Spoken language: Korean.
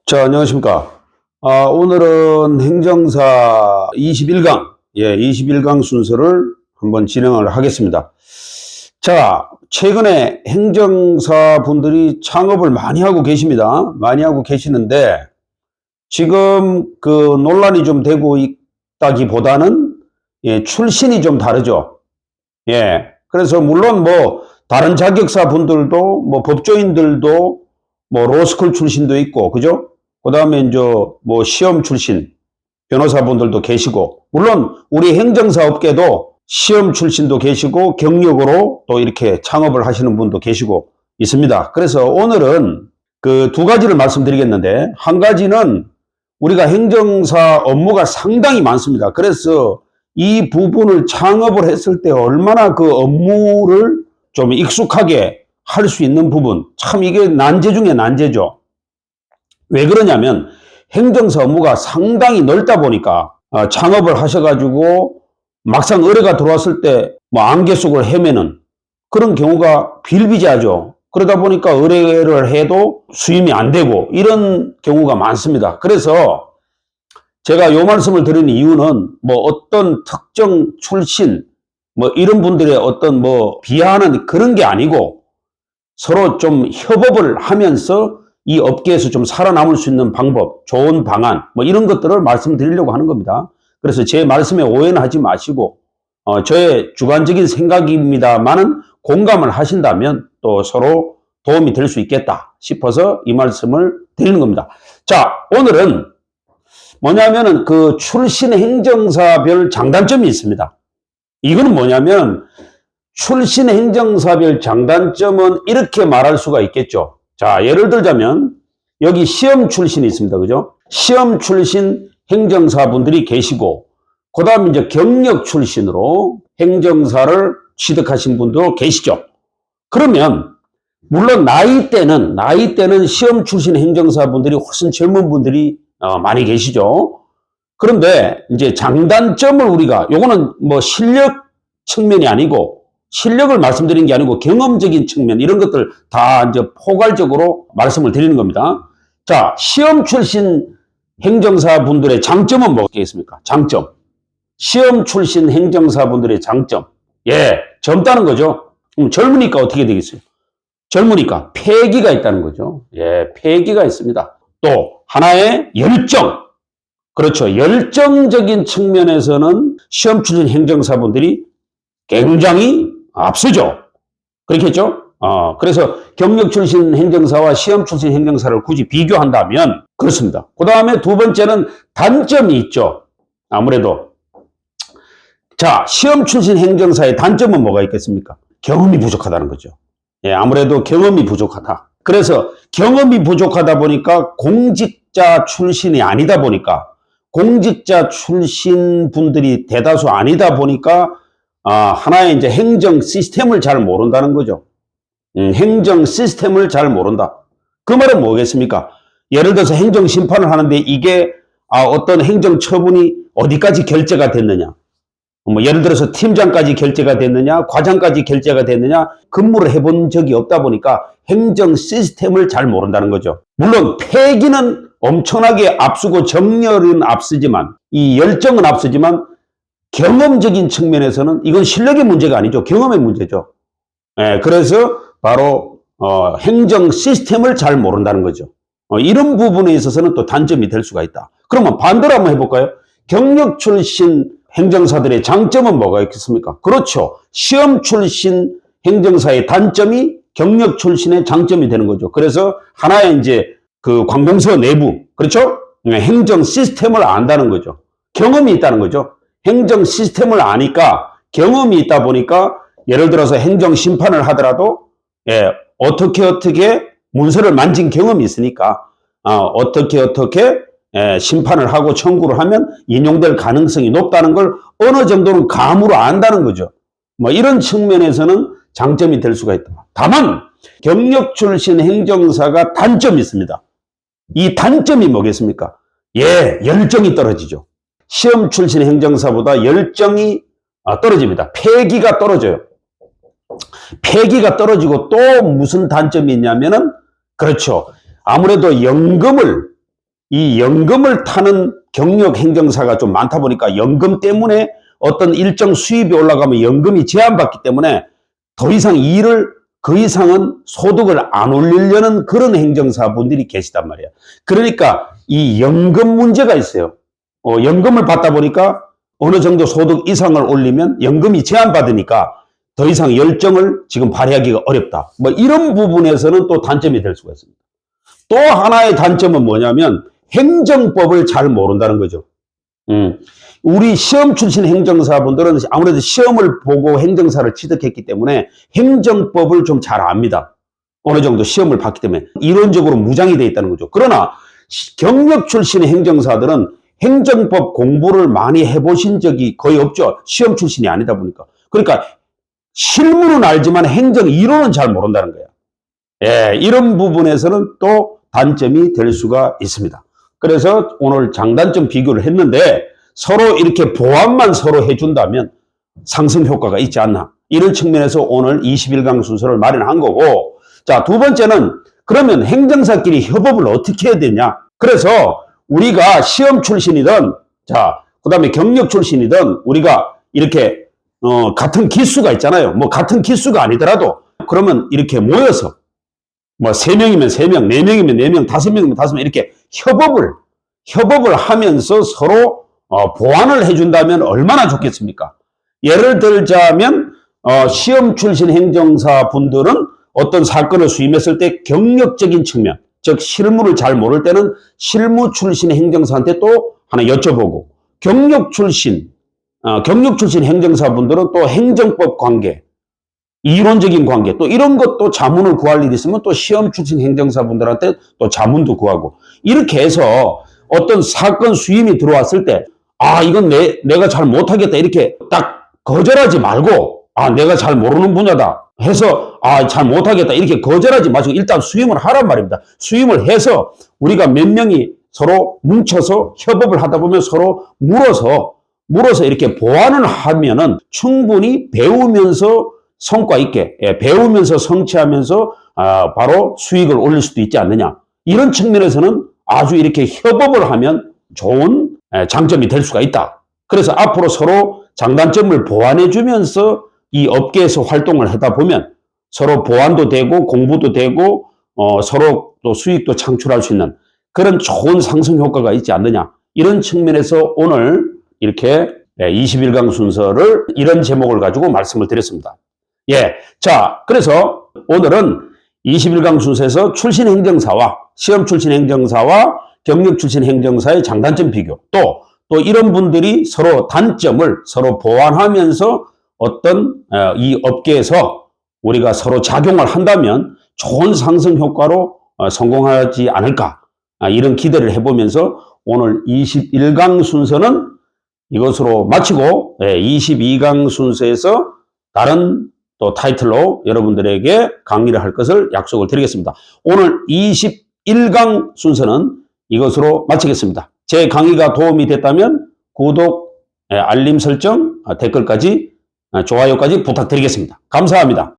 자, 안녕하십니까. 오늘은 행정사 21강, 21강 순서를 한번 진행을 하겠습니다. 자, 최근에 행정사 분들이 창업을 많이 하고 계십니다. 많이 하고 계시는데, 지금 그 논란이 좀 되고 있다기보다는, 출신이 좀 다르죠. 그래서 물론 다른 자격사 분들도, 법조인들도, 로스쿨 출신도 있고, 그죠? 그 다음에 이제 시험 출신 변호사분들도 계시고, 물론 우리 행정사 업계도 시험 출신도 계시고 경력으로 또 이렇게 창업을 하시는 분도 계시고 있습니다. 그래서 오늘은 그 두 가지를 말씀드리겠는데, 한 가지는 우리가 행정사 업무가 상당히 많습니다. 그래서 이 부분을 창업을 했을 때 얼마나 그 업무를 좀 익숙하게 할 수 있는 부분, 참 이게 난제 중에 난제죠. 왜 그러냐면 행정사 업무가 상당히 넓다 보니까 창업을 하셔가지고 막상 의뢰가 들어왔을 때 안개 속을 헤매는 그런 경우가 비일비재하죠. 그러다 보니까 의뢰를 해도 수임이 안 되고 이런 경우가 많습니다. 그래서 제가 이 말씀을 드리는 이유는 어떤 특정 출신 이런 분들의 어떤 비하하는 그런 게 아니고 서로 좀 협업을 하면서 이 업계에서 좀 살아남을 수 있는 방법, 좋은 방안, 이런 것들을 말씀드리려고 하는 겁니다. 그래서 제 말씀에 오해는 하지 마시고, 저의 주관적인 생각입니다만은 공감을 하신다면 또 서로 도움이 될 수 있겠다 싶어서 이 말씀을 드리는 겁니다. 자, 오늘은 뭐냐면은 그 출신 행정사별 장단점이 있습니다. 이거는 뭐냐면 출신 행정사별 장단점은 이렇게 말할 수가 있겠죠. 자, 예를 들자면 여기 시험 출신이 있습니다. 그죠? 시험 출신 행정사분들이 계시고 그 다음에 이제 경력 출신으로 행정사를 취득하신 분도 계시죠. 그러면 물론 나이대는 시험 출신 행정사분들이 훨씬 젊은 분들이 많이 계시죠. 그런데 이제 장단점을 우리가 요거는 실력 측면이 아니고 실력을 말씀드리는 게 아니고 경험적인 측면 이런 것들 다 이제 포괄적으로 말씀을 드리는 겁니다. 자, 시험 출신 행정사 분들의 장점은 뭐겠습니까? 장점. 시험 출신 행정사 분들의 장점. 젊다는 거죠. 그럼 젊으니까 어떻게 되겠어요? 젊으니까 패기가 있다는 거죠. 패기가 있습니다. 또 하나의 열정. 그렇죠. 열정적인 측면에서는 시험 출신 행정사 분들이 굉장히 앞서죠. 그렇겠죠? 그래서 경력 출신 행정사와 시험 출신 행정사를 굳이 비교한다면 그렇습니다. 그 다음에 두 번째는 단점이 있죠. 아무래도. 자, 시험 출신 행정사의 단점은 뭐가 있겠습니까? 경험이 부족하다는 거죠. 아무래도 경험이 부족하다. 그래서 경험이 부족하다 보니까 공직자 출신이 아니다 보니까 공직자 출신 분들이 대다수 아니다 보니까 하나의 이제 행정 시스템을 잘 모른다는 거죠. 행정 시스템을 잘 모른다. 그 말은 뭐겠습니까? 예를 들어서 행정 심판을 하는데 이게 어떤 행정 처분이 어디까지 결재가 됐느냐. 예를 들어서 팀장까지 결재가 됐느냐, 과장까지 결재가 됐느냐, 근무를 해본 적이 없다 보니까 행정 시스템을 잘 모른다는 거죠. 물론 패기는 엄청나게 앞서고 정열은 앞서지만 이 열정은 앞서지만 경험적인 측면에서는 이건 실력의 문제가 아니죠. 경험의 문제죠. 그래서 바로 행정 시스템을 잘 모른다는 거죠. 이런 부분에 있어서는 또 단점이 될 수가 있다. 그러면 반대로 한번 해볼까요? 경력 출신 행정사들의 장점은 뭐가 있겠습니까? 그렇죠. 시험 출신 행정사의 단점이 경력 출신의 장점이 되는 거죠. 그래서 하나의 이제 그 관공서 내부, 그렇죠? 행정 시스템을 안다는 거죠. 경험이 있다는 거죠. 행정 시스템을 아니까 경험이 있다 보니까 예를 들어서 행정 심판을 하더라도 어떻게 문서를 만진 경험이 있으니까 어떻게 심판을 하고 청구를 하면 인용될 가능성이 높다는 걸 어느 정도는 감으로 안다는 거죠. 이런 측면에서는 장점이 될 수가 있다. 다만 경력 출신 행정사가 단점이 있습니다. 이 단점이 뭐겠습니까? 열정이 떨어지죠. 시험 출신 행정사보다 열정이 떨어집니다. 패기가 떨어져요. 패기가 떨어지고 또 무슨 단점이 있냐면은 그렇죠. 아무래도 연금을 이 연금을 타는 경력 행정사가 좀 많다 보니까 연금 때문에 어떤 일정 수입이 올라가면 연금이 제한받기 때문에 더 이상 그 이상은 소득을 안 올리려는 그런 행정사분들이 계시단 말이에요. 그러니까 이 연금 문제가 있어요. 연금을 받다 보니까 어느 정도 소득 이상을 올리면 연금이 제한받으니까 더 이상 열정을 지금 발휘하기가 어렵다. 뭐 이런 부분에서는 또 단점이 될 수가 있습니다. 또 하나의 단점은 뭐냐면 행정법을 잘 모른다는 거죠. 우리 시험 출신 행정사분들은 아무래도 시험을 보고 행정사를 취득했기 때문에 행정법을 좀 잘 압니다. 어느 정도 시험을 봤기 때문에 이론적으로 무장이 되어 있다는 거죠. 그러나 경력 출신의 행정사들은 행정법 공부를 많이 해보신 적이 거의 없죠. 시험 출신이 아니다 보니까. 그러니까 실무는 알지만 행정 이론은 잘 모른다는 거예요. 예, 이런 부분에서는 또 단점이 될 수가 있습니다. 그래서 오늘 장단점 비교를 했는데 서로 이렇게 보완만 서로 해준다면 상승 효과가 있지 않나. 이런 측면에서 오늘 21강 순서를 마련한 거고, 자, 두 번째는 그러면 행정사끼리 협업을 어떻게 해야 되냐. 그래서 우리가 시험 출신이든, 자, 그 다음에 경력 출신이든 우리가 이렇게, 같은 기수가 있잖아요. 뭐 같은 기수가 아니더라도 그러면 이렇게 모여서 뭐 3명이면 3명, 4명이면 4명, 5명이면 5명 이렇게 협업을 하면서 서로 보완을 해준다면 얼마나 좋겠습니까? 예를 들자면 시험 출신 행정사 분들은 어떤 사건을 수임했을 때 경력적인 측면, 즉 실무를 잘 모를 때는 실무 출신 행정사한테 또 하나 여쭤보고, 경력 출신 행정사 분들은 또 행정법 관계, 이론적인 관계, 또 이런 것도 자문을 구할 일이 있으면 또 시험 출신 행정사분들한테 또 자문도 구하고, 이렇게 해서 어떤 사건 수임이 들어왔을 때, 이건 내가 잘 못하겠다. 이렇게 딱 거절하지 말고, 내가 잘 모르는 분야다. 해서, 잘 못하겠다. 이렇게 거절하지 마시고 일단 수임을 하란 말입니다. 수임을 해서 우리가 몇 명이 서로 뭉쳐서 협업을 하다 보면 서로 물어서 이렇게 보완을 하면은 충분히 배우면서 성과 있게, 배우면서 성취하면서 바로 수익을 올릴 수도 있지 않느냐. 이런 측면에서는 아주 이렇게 협업을 하면 좋은 장점이 될 수가 있다. 그래서 앞으로 서로 장단점을 보완해 주면서 이 업계에서 활동을 하다 보면 서로 보완도 되고 공부도 되고 서로 또 수익도 창출할 수 있는 그런 좋은 상승 효과가 있지 않느냐. 이런 측면에서 오늘 이렇게 21강 순서를 이런 제목을 가지고 말씀을 드렸습니다. 예. 자, 그래서 오늘은 21강 순서에서 출신 행정사와 시험 출신 행정사와 경력 출신 행정사의 장단점 비교, 또 이런 분들이 서로 단점을 서로 보완하면서 어떤 이 업계에서 우리가 서로 작용을 한다면 좋은 상승 효과로 성공하지 않을까, 이런 기대를 해보면서 오늘 21강 순서는 이것으로 마치고 22강 순서에서 다른 또 타이틀로 여러분들에게 강의를 할 것을 약속을 드리겠습니다. 오늘 21강 순서는 이것으로 마치겠습니다. 제 강의가 도움이 됐다면 구독, 알림 설정, 댓글까지, 좋아요까지 부탁드리겠습니다. 감사합니다.